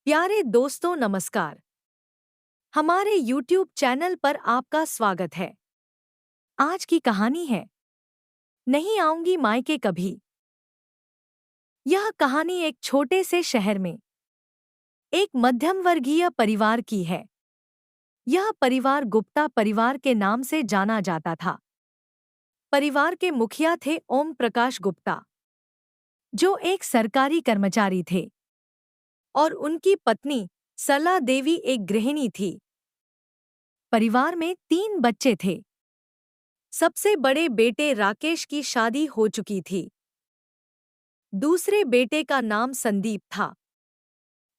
प्यारे दोस्तों नमस्कार। हमारे YouTube चैनल पर आपका स्वागत है। आज की कहानी है नहीं आऊंगी मायके कभी। यह कहानी एक छोटे से शहर में एक मध्यम वर्गीय परिवार की है। यह परिवार गुप्ता परिवार के नाम से जाना जाता था। परिवार के मुखिया थे ओम प्रकाश गुप्ता, जो एक सरकारी कर्मचारी थे, और उनकी पत्नी सरला देवी एक गृहिणी थी। परिवार में 3 बच्चे थे। सबसे बड़े बेटे राकेश की शादी हो चुकी थी। दूसरे बेटे का नाम संदीप था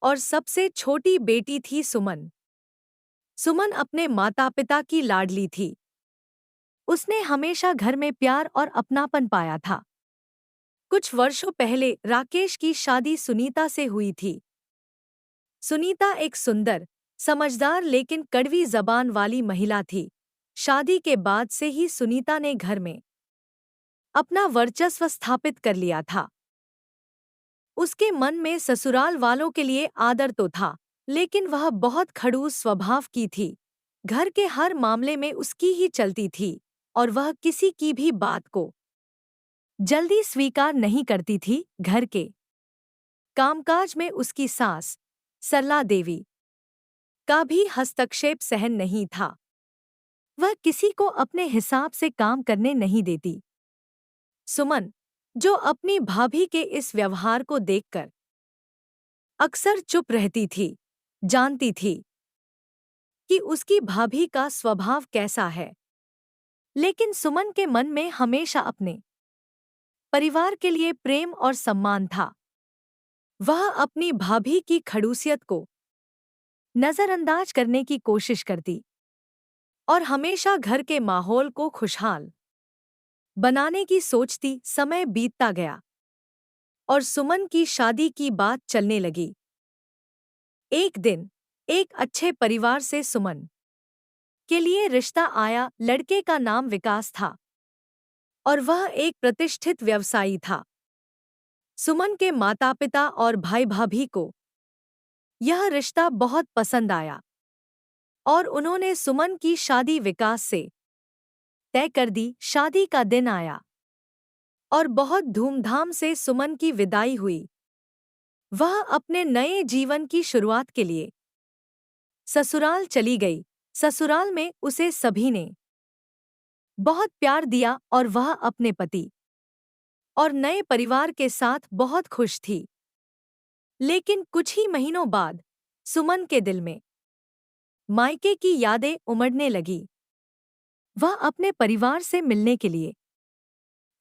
और सबसे छोटी बेटी थी सुमन। सुमन अपने माता-पिता की लाडली थी। उसने हमेशा घर में प्यार और अपनापन पाया था। कुछ वर्षों पहले राकेश की शादी सुनीता से हुई थी। सुनीता एक सुंदर, समझदार लेकिन कड़वी जबान वाली महिला थी। शादी के बाद से ही सुनीता ने घर में अपना वर्चस्व स्थापित कर लिया था। उसके मन में ससुराल वालों के लिए आदर तो था, लेकिन वह बहुत खड़ूस स्वभाव की थी। घर के हर मामले में उसकी ही चलती थी और वह किसी की भी बात को जल्दी स्वीकार नहीं करती थी। घर के कामकाज में उसकी सास सरला देवी का भी हस्तक्षेप सहन नहीं था। वह किसी को अपने हिसाब से काम करने नहीं देती। सुमन, जो अपनी भाभी के इस व्यवहार को देखकर अक्सर चुप रहती थी, जानती थी कि उसकी भाभी का स्वभाव कैसा है। लेकिन सुमन के मन में हमेशा अपने परिवार के लिए प्रेम और सम्मान था। वह अपनी भाभी की खड़ूसियत को नजरअंदाज करने की कोशिश करती और हमेशा घर के माहौल को खुशहाल बनाने की सोचती। समय बीतता गया और सुमन की शादी की बात चलने लगी। एक दिन एक अच्छे परिवार से सुमन के लिए रिश्ता आया। लड़के का नाम विकास था और वह एक प्रतिष्ठित व्यवसायी था। सुमन के माता-पिता और भाई-भाभी को यह रिश्ता बहुत पसंद आया और उन्होंने सुमन की शादी विकास से तय कर दी। शादी का दिन आया और बहुत धूमधाम से सुमन की विदाई हुई। वह अपने नए जीवन की शुरुआत के लिए ससुराल चली गई। ससुराल में उसे सभी ने बहुत प्यार दिया और वह अपने पति और नए परिवार के साथ बहुत खुश थी। लेकिन कुछ ही महीनों बाद सुमन के दिल में मायके की यादें उमड़ने लगी। वह अपने परिवार से मिलने के लिए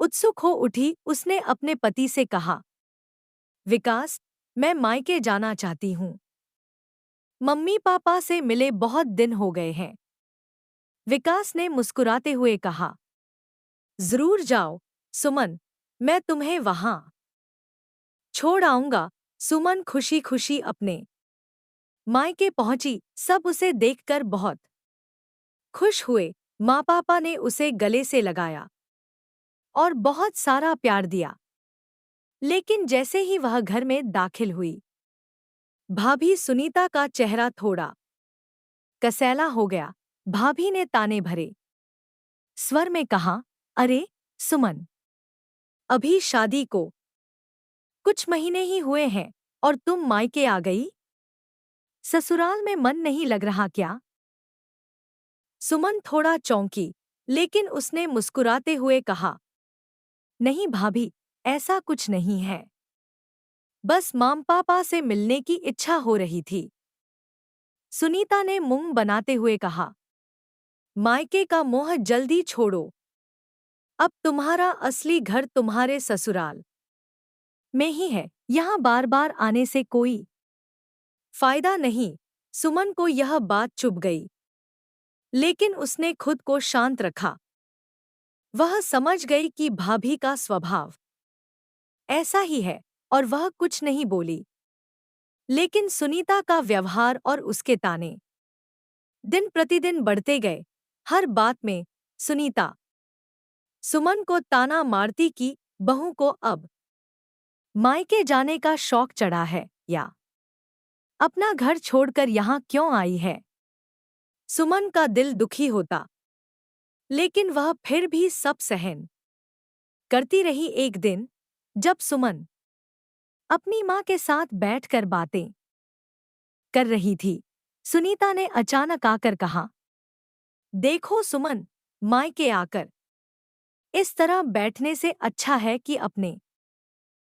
उत्सुक हो उठी। उसने अपने पति से कहा, विकास, मैं मायके जाना चाहती हूँ। मम्मी पापा से मिले बहुत दिन हो गए हैं। विकास ने मुस्कुराते हुए कहा, जरूर जाओ सुमन, मैं तुम्हें वहां छोड़ आऊंगा। सुमन खुशी खुशी अपने मायके पहुंची। सब उसे देखकर बहुत खुश हुए। माँ पापा ने उसे गले से लगाया और बहुत सारा प्यार दिया। लेकिन जैसे ही वह घर में दाखिल हुई, भाभी सुनीता का चेहरा थोड़ा कसैला हो गया। भाभी ने ताने भरे स्वर में कहा, अरे सुमन, अभी शादी को कुछ महीने ही हुए हैं और तुम मायके आ गई? ससुराल में मन नहीं लग रहा क्या? सुमन थोड़ा चौंकी, लेकिन उसने मुस्कुराते हुए कहा, नहीं भाभी, ऐसा कुछ नहीं है। बस माम पापा से मिलने की इच्छा हो रही थी। सुनीता ने मुंह बनाते हुए कहा, मायके का मोह जल्दी छोड़ो। अब तुम्हारा असली घर तुम्हारे ससुराल में ही है। यहाँ बार बार आने से कोई फायदा नहीं। सुमन को यह बात चुभ गई, लेकिन उसने खुद को शांत रखा। वह समझ गई कि भाभी का स्वभाव ऐसा ही है और वह कुछ नहीं बोली। लेकिन सुनीता का व्यवहार और उसके ताने दिन प्रतिदिन बढ़ते गए। हर बात में सुनीता सुमन को ताना मारती कि बहू को अब मायके जाने का शौक चढ़ा है या अपना घर छोड़कर यहाँ क्यों आई है? सुमन का दिल दुखी होता, लेकिन वह फिर भी सब सहन करती रही। एक दिन जब सुमन अपनी माँ के साथ बैठकर बातें कर रही थी, सुनीता ने अचानक आकर कहा, देखो सुमन, मायके आकर इस तरह बैठने से अच्छा है कि अपने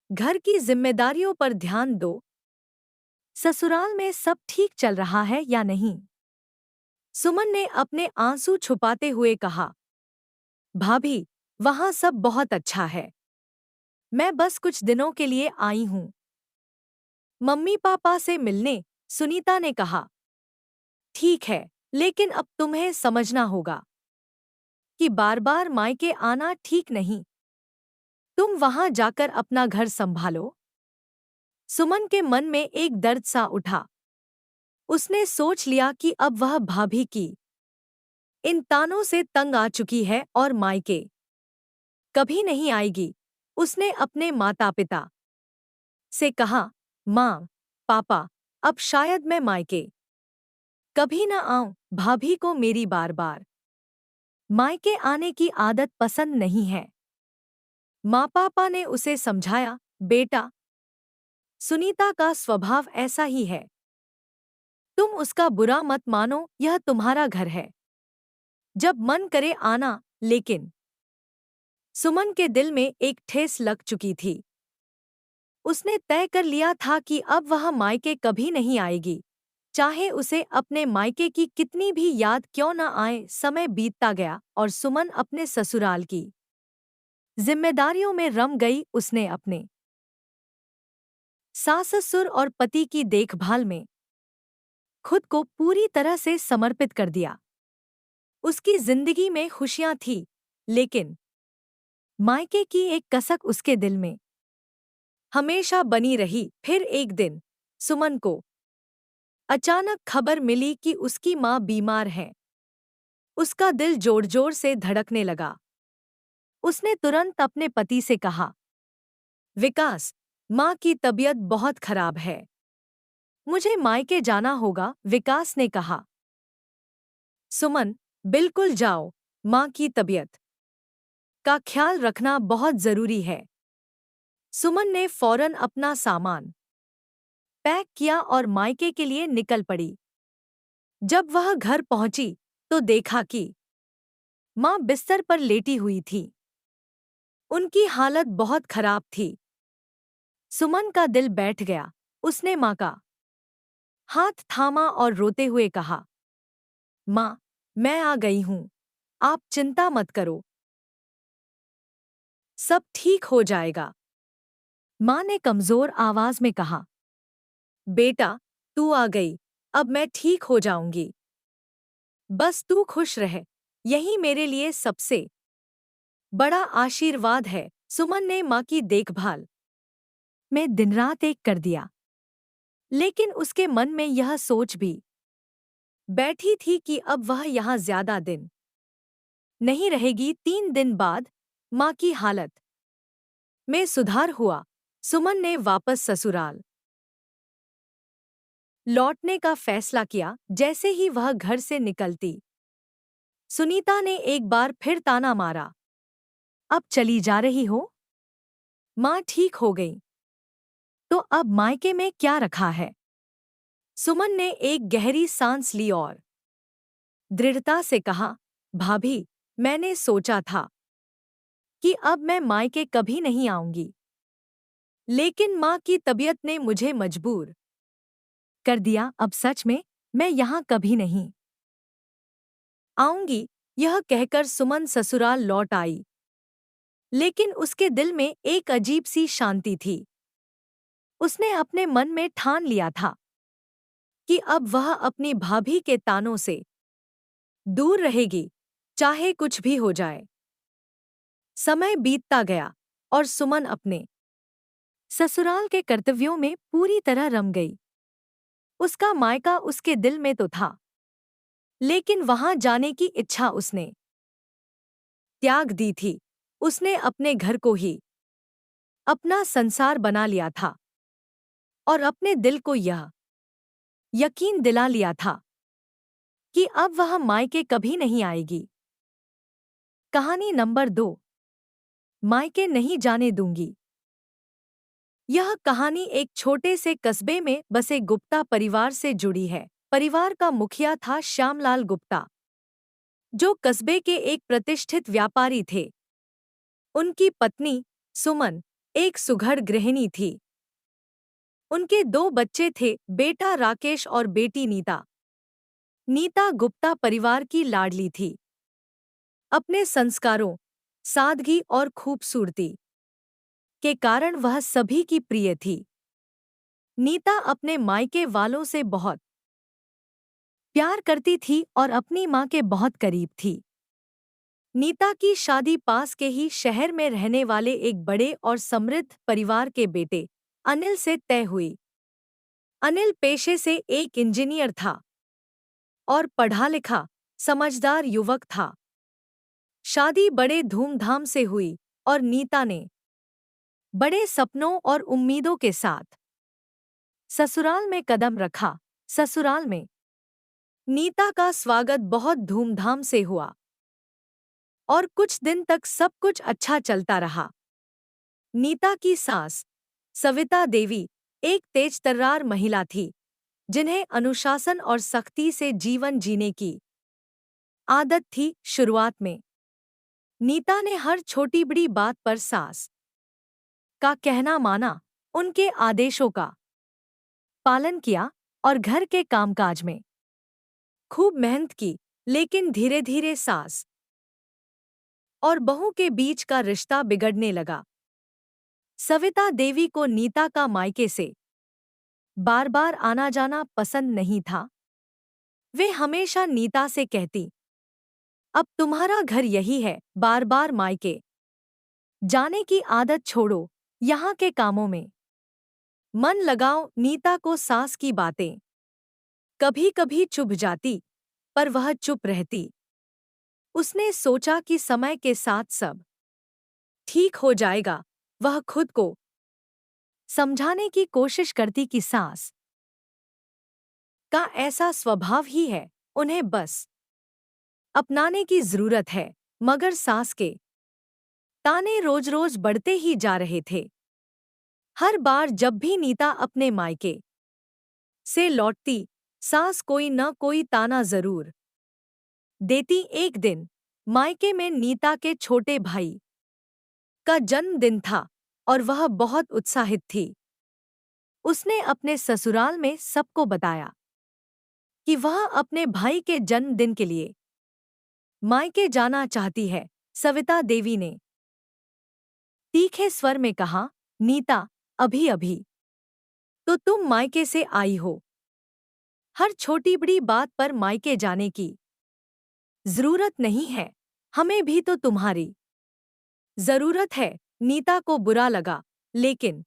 घर की जिम्मेदारियों पर ध्यान दो। ससुराल में सब ठीक चल रहा है या नहीं? सुमन ने अपने आंसू छुपाते हुए कहा, भाभी, वहां सब बहुत अच्छा है। मैं बस कुछ दिनों के लिए आई हूं मम्मी पापा से मिलने। सुनीता ने कहा, ठीक है, लेकिन अब तुम्हें समझना होगा कि बार बार मायके आना ठीक नहीं। तुम वहां जाकर अपना घर संभालो। सुमन के मन में एक दर्द सा उठा। उसने सोच लिया कि अब वह भाभी की इन तानों से तंग आ चुकी है और मायके कभी नहीं आएगी। उसने अपने माता पिता से कहा, माँ, पापा, अब शायद मैं मायके कभी न आऊं। भाभी को मेरी बार बार मायके आने की आदत पसंद नहीं है। माँ पापा ने उसे समझाया, बेटा, सुनीता का स्वभाव ऐसा ही है। तुम उसका बुरा मत मानो, यह तुम्हारा घर है। जब मन करे आना। लेकिन सुमन के दिल में एक ठेस लग चुकी थी। उसने तय कर लिया था कि अब वह मायके कभी नहीं आएगी, चाहे उसे अपने मायके की कितनी भी याद क्यों न आए। समय बीतता गया और सुमन अपने ससुराल की जिम्मेदारियों में रम गई। उसने अपने सास-ससुर और पति की देखभाल में खुद को पूरी तरह से समर्पित कर दिया। उसकी जिंदगी में खुशियां थी, लेकिन मायके की एक कसक उसके दिल में हमेशा बनी रही। फिर एक दिन सुमन को अचानक खबर मिली कि उसकी माँ बीमार है। उसका दिल जोर जोर से धड़कने लगा। उसने तुरंत अपने पति से कहा, विकास, माँ की तबीयत बहुत खराब है, मुझे मायके जाना होगा। विकास ने कहा, सुमन, बिल्कुल जाओ, माँ की तबीयत का ख्याल रखना बहुत जरूरी है। सुमन ने फौरन अपना सामान पैक किया और मायके के लिए निकल पड़ी। जब वह घर पहुंची तो देखा कि माँ बिस्तर पर लेटी हुई थी। उनकी हालत बहुत खराब थी। सुमन का दिल बैठ गया। उसने माँ का हाथ थामा और रोते हुए कहा, माँ, मैं आ गई हूँ, आप चिंता मत करो, सब ठीक हो जाएगा। माँ ने कमजोर आवाज में कहा, बेटा, तू आ गई, अब मैं ठीक हो जाऊंगी। बस तू खुश रह, यही मेरे लिए सबसे बड़ा आशीर्वाद है। सुमन ने माँ की देखभाल में दिन-रात एक कर दिया, लेकिन उसके मन में यह सोच भी बैठी थी कि अब वह यहाँ ज्यादा दिन नहीं रहेगी। 3 दिन बाद माँ की हालत में सुधार हुआ। सुमन ने वापस ससुराल लौटने का फैसला किया। जैसे ही वह घर से निकलती, सुनीता ने एक बार फिर ताना मारा, अब चली जा रही हो? माँ ठीक हो गई तो अब मायके में क्या रखा है? सुमन ने एक गहरी सांस ली और दृढ़ता से कहा, भाभी, मैंने सोचा था कि अब मैं मायके कभी नहीं आऊंगी, लेकिन माँ की तबीयत ने मुझे मजबूर कर दिया। अब सच में मैं यहाँ कभी नहीं आऊंगी। यह कहकर सुमन ससुराल लौट आई, लेकिन उसके दिल में एक अजीब सी शांति थी। उसने अपने मन में ठान लिया था कि अब वह अपनी भाभी के तानों से दूर रहेगी, चाहे कुछ भी हो जाए। समय बीतता गया और सुमन अपने ससुराल के कर्तव्यों में पूरी तरह रम गई। उसका मायका उसके दिल में तो था, लेकिन वहां जाने की इच्छा उसने त्याग दी थी। उसने अपने घर को ही अपना संसार बना लिया था और अपने दिल को यह यकीन दिला लिया था कि अब वह मायके कभी नहीं आएगी। कहानी नंबर 2, मायके नहीं जाने दूंगी। यह कहानी एक छोटे से कस्बे में बसे गुप्ता परिवार से जुड़ी है। परिवार का मुखिया था श्यामलाल गुप्ता, जो कस्बे के एक प्रतिष्ठित व्यापारी थे। उनकी पत्नी सुमन एक सुघड़ गृहिणी थी। उनके 2 बच्चे थे, बेटा राकेश और बेटी नीता। नीता गुप्ता परिवार की लाडली थी। अपने संस्कारों, सादगी और खूबसूरती के कारण वह सभी की प्रिय थी। नीता अपने मायके वालों से बहुत प्यार करती थी और अपनी मां के बहुत करीब थी। नीता की शादी पास के ही शहर में रहने वाले एक बड़े और समृद्ध परिवार के बेटे अनिल से तय हुई। अनिल पेशे से एक इंजीनियर था और पढ़ा लिखा, समझदार युवक था। शादी बड़े धूमधाम से हुई और नीता ने बड़े सपनों और उम्मीदों के साथ ससुराल में कदम रखा। ससुराल में नीता का स्वागत बहुत धूमधाम से हुआ और कुछ दिन तक सब कुछ अच्छा चलता रहा। नीता की सास सविता देवी एक तेजतर्रार महिला थी, जिन्हें अनुशासन और सख्ती से जीवन जीने की आदत थी। शुरुआत में नीता ने हर छोटी बड़ी बात पर सास का कहना माना, उनके आदेशों का पालन किया और घर के कामकाज में खूब मेहनत की। लेकिन धीरे धीरे सास और बहू के बीच का रिश्ता बिगड़ने लगा। सविता देवी को नीता का मायके से बार बार आना जाना पसंद नहीं था। वे हमेशा नीता से कहती, अब तुम्हारा घर यही है, बार बार मायके जाने की आदत छोड़ो, यहाँ के कामों में मन लगाओ। नीता को सास की बातें कभी कभी चुभ जाती, पर वह चुप रहती। उसने सोचा कि समय के साथ सब ठीक हो जाएगा। वह खुद को समझाने की कोशिश करती कि सास का ऐसा स्वभाव ही है, उन्हें बस अपनाने की जरूरत है। मगर सास के ताने रोज रोज बढ़ते ही जा रहे थे। हर बार जब भी नीता अपने मायके से लौटती, सास कोई न कोई ताना जरूर देती। एक दिन मायके में नीता के छोटे भाई का जन्मदिन था और वह बहुत उत्साहित थी। उसने अपने ससुराल में सबको बताया कि वह अपने भाई के जन्मदिन के लिए मायके जाना चाहती है। सविता देवी ने तीखे स्वर में कहा, नीता, अभी अभी तो तुम मायके से आई हो। हर छोटी बड़ी बात पर मायके जाने की जरूरत नहीं है। हमें भी तो तुम्हारी जरूरत है। नीता को बुरा लगा, लेकिन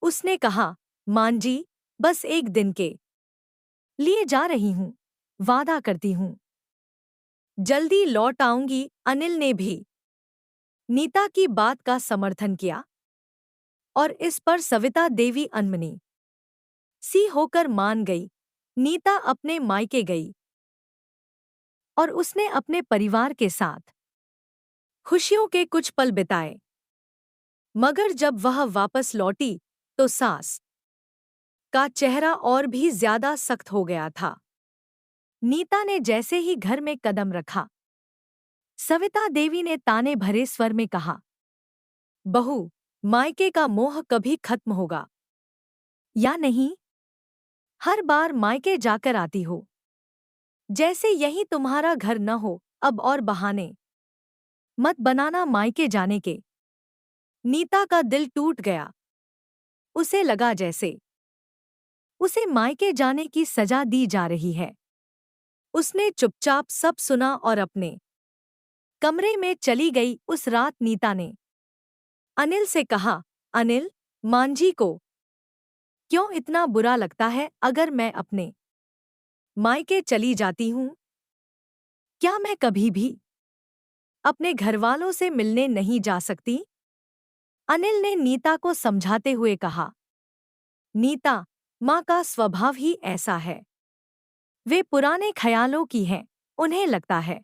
उसने कहा, मान जी, बस एक दिन के लिए जा रही हूं, वादा करती हूं जल्दी लौट आऊंगी। अनिल ने भी नीता की बात का समर्थन किया और इस पर सविता देवी अनमनी सी होकर मान गई। नीता अपने मायके गई और उसने अपने परिवार के साथ खुशियों के कुछ पल बिताए। मगर जब वह वापस लौटी तो सास का चेहरा और भी ज्यादा सख्त हो गया था। नीता ने जैसे ही घर में कदम रखा, सविता देवी ने ताने भरे स्वर में कहा, बहू, मायके का मोह कभी खत्म होगा या नहीं? हर बार मायके जाकर आती हो, जैसे यही तुम्हारा घर न हो। अब और बहाने मत बनाना मायके जाने के। नीता का दिल टूट गया। उसे लगा जैसे उसे मायके जाने की सजा दी जा रही है। उसने चुपचाप सब सुना और अपने कमरे में चली गई। उस रात नीता ने अनिल से कहा, अनिल, मांझी को क्यों इतना बुरा लगता है अगर मैं अपने मायके चली जाती हूं? क्या मैं कभी भी अपने घरवालों से मिलने नहीं जा सकती? अनिल ने नीता को समझाते हुए कहा, नीता, माँ का स्वभाव ही ऐसा है। वे पुराने ख्यालों की हैं। उन्हें लगता है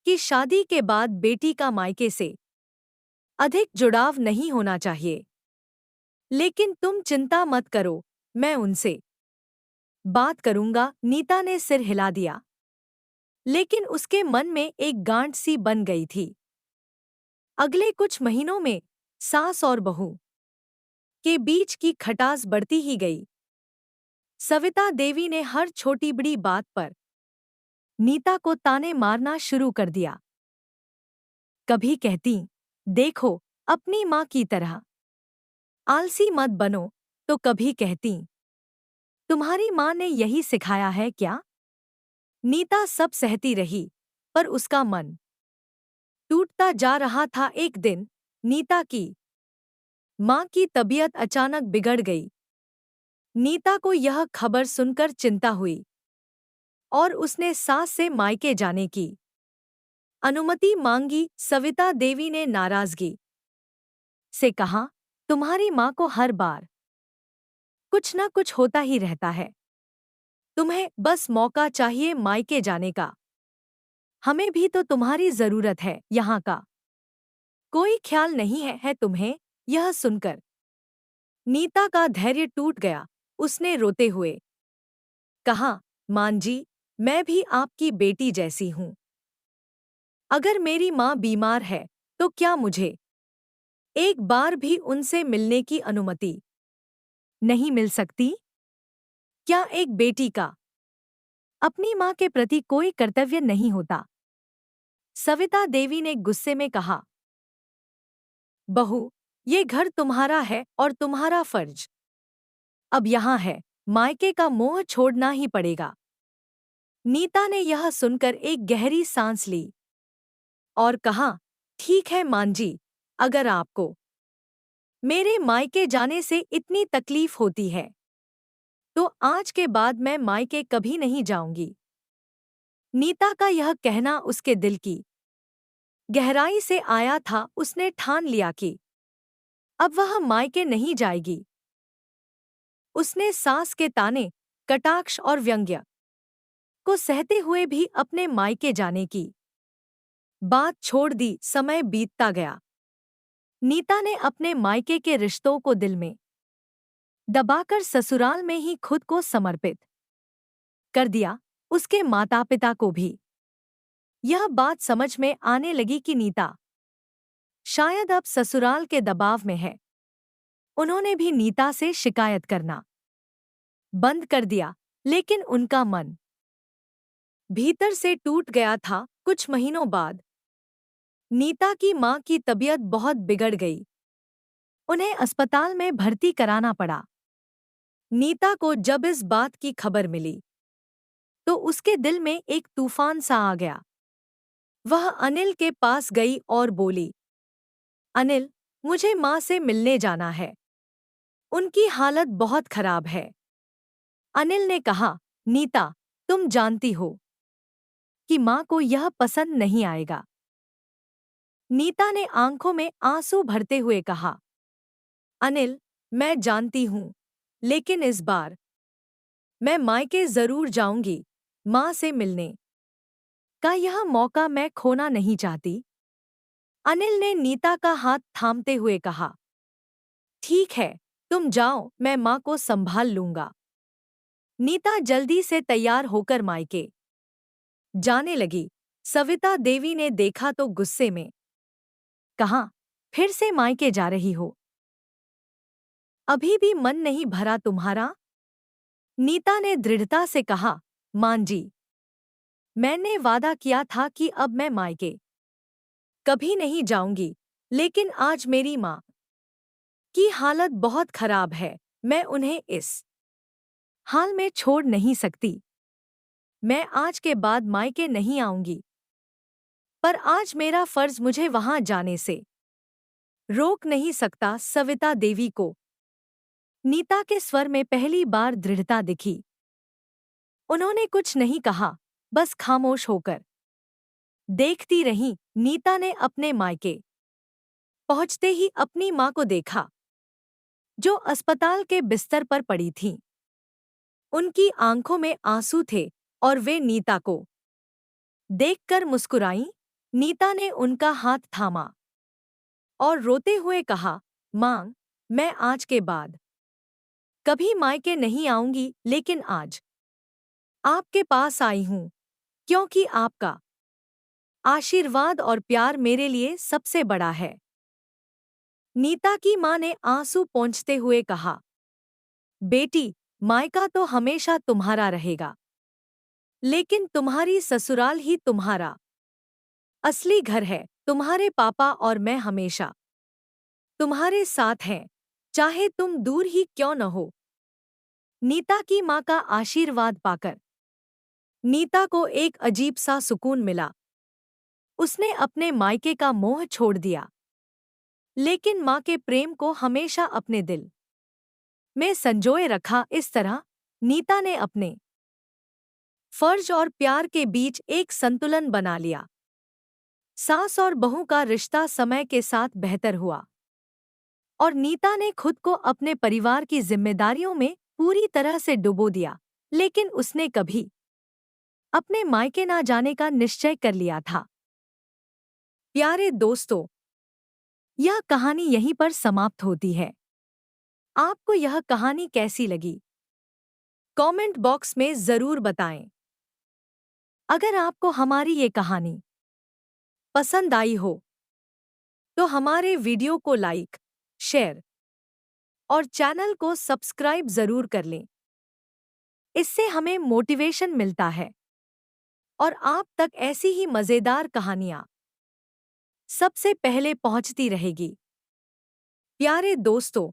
कि शादी के बाद बेटी का मायके से अधिक जुड़ाव नहीं होना चाहिए। लेकिन तुम चिंता मत करो, मैं उनसे बात करूंगा। नीता ने सिर हिला दिया, लेकिन उसके मन में एक गांठ सी बन गई थी। अगले कुछ महीनों में सास और बहू के बीच की खटास बढ़ती ही गई। सविता देवी ने हर छोटी बड़ी बात पर नीता को ताने मारना शुरू कर दिया। कभी कहती, देखो, अपनी माँ की तरह आलसी मत बनो, तो कभी कहती, तुम्हारी माँ ने यही सिखाया है क्या? नीता सब सहती रही, पर उसका मन टूटता जा रहा था। एक दिन नीता की माँ की तबीयत अचानक बिगड़ गई। नीता को यह खबर सुनकर चिंता हुई और उसने सास से मायके जाने की अनुमति मांगी। सविता देवी ने नाराजगी से कहा, तुम्हारी माँ को हर बार कुछ न कुछ होता ही रहता है। तुम्हें बस मौका चाहिए मायके जाने का। हमें भी तो तुम्हारी जरूरत है यहाँ का। कोई ख्याल नहीं है तुम्हें? यह सुनकर नीता का धैर्य टूट गया। उसने रोते हुए कहा, मान जी, मैं भी आपकी बेटी जैसी हूँ। अगर मेरी माँ बीमार है तो क्या मुझे एक बार भी उनसे मिलने की अनुमति नहीं मिल सकती? क्या एक बेटी का अपनी माँ के प्रति कोई कर्तव्य नहीं होता? सविता देवी ने गुस्से में कहा, बहू, ये घर तुम्हारा है और तुम्हारा फर्ज अब यहाँ है। मायके का मोह छोड़ना ही पड़ेगा। नीता ने यह सुनकर एक गहरी सांस ली और कहा, ठीक है मान जी, अगर आपको मेरे मायके जाने से इतनी तकलीफ होती है तो आज के बाद मैं मायके कभी नहीं जाऊंगी। नीता का यह कहना उसके दिल की गहराई से आया था। उसने ठान लिया कि अब वह मायके नहीं जाएगी। उसने सास के ताने, कटाक्ष और व्यंग्य को सहते हुए भी अपने मायके जाने की बात छोड़ दी। समय बीतता गया। नीता ने अपने मायके के रिश्तों को दिल में दबाकर ससुराल में ही खुद को समर्पित कर दिया। उसके माता पिता को भी यह बात समझ में आने लगी कि नीता शायद अब ससुराल के दबाव में है। उन्होंने भी नीता से शिकायत करना बंद कर दिया, लेकिन उनका मन भीतर से टूट गया था। कुछ महीनों बाद नीता की माँ की तबीयत बहुत बिगड़ गई। उन्हें अस्पताल में भर्ती कराना पड़ा। नीता को जब इस बात की खबर मिली तो उसके दिल में एक तूफान सा आ गया। वह अनिल के पास गई और बोली, अनिल, मुझे माँ से मिलने जाना है। उनकी हालत बहुत खराब है। अनिल ने कहा, नीता, तुम जानती हो कि माँ को यह पसंद नहीं आएगा। नीता ने आंखों में आंसू भरते हुए कहा, अनिल, मैं जानती हूँ, लेकिन इस बार मैं मायके जरूर जाऊंगी। माँ से मिलने का यह मौका मैं खोना नहीं चाहती। अनिल ने नीता का हाथ थामते हुए कहा, ठीक है, तुम जाओ, मैं माँ को संभाल लूंगा। नीता जल्दी से तैयार होकर मायके जाने लगी। सविता देवी ने देखा तो गुस्से में कहा, फिर से मायके जा रही हो? अभी भी मन नहीं भरा तुम्हारा? नीता ने दृढ़ता से कहा, मान जी, मैंने वादा किया था कि अब मैं मायके कभी नहीं जाऊंगी, लेकिन आज मेरी माँ की हालत बहुत खराब है। मैं उन्हें इस हाल में छोड़ नहीं सकती। मैं आज के बाद मायके नहीं आऊंगी, पर आज मेरा फर्ज मुझे वहां जाने से रोक नहीं सकता। सविता देवी को नीता के स्वर में पहली बार दृढ़ता दिखी। उन्होंने कुछ नहीं कहा, बस खामोश होकर देखती रहीं। नीता ने अपने मायके पहुंचते ही अपनी माँ को देखा। जो अस्पताल के बिस्तर पर पड़ी थीं। उनकी आंखों में आंसू थे और वे नीता को देखकर मुस्कुराईं। नीता ने उनका हाथ थामा और रोते हुए कहा, मां, मैं आज के बाद कभी मायके नहीं आऊंगी, लेकिन आज आपके पास आई हूं क्योंकि आपका आशीर्वाद और प्यार मेरे लिए सबसे बड़ा है। नीता की मां ने आंसू पोंछते हुए कहा, बेटी, मायका तो हमेशा तुम्हारा रहेगा, लेकिन तुम्हारी ससुराल ही तुम्हारा असली घर है। तुम्हारे पापा और मैं हमेशा तुम्हारे साथ हैं, चाहे तुम दूर ही क्यों न हो। नीता की मां का आशीर्वाद पाकर नीता को एक अजीब सा सुकून मिला। उसने अपने मायके का मोह छोड़ दिया, लेकिन मां के प्रेम को हमेशा अपने दिल में संजोए रखा। इस तरह नीता ने अपने फर्ज और प्यार के बीच एक संतुलन बना लिया। सास और बहू का रिश्ता समय के साथ बेहतर हुआ और नीता ने खुद को अपने परिवार की जिम्मेदारियों में पूरी तरह से डुबो दिया, लेकिन उसने कभी अपने मायके ना जाने का निश्चय कर लिया था। प्यारे दोस्तों, यह कहानी यहीं पर समाप्त होती है। आपको यह कहानी कैसी लगी? कमेंट बॉक्स में जरूर बताएं। अगर आपको हमारी ये कहानी पसंद आई हो तो हमारे वीडियो को लाइक, शेयर और चैनल को सब्सक्राइब जरूर कर लें। इससे हमें मोटिवेशन मिलता है और आप तक ऐसी ही मजेदार कहानियां सबसे पहले पहुंचती रहेगी। प्यारे दोस्तों,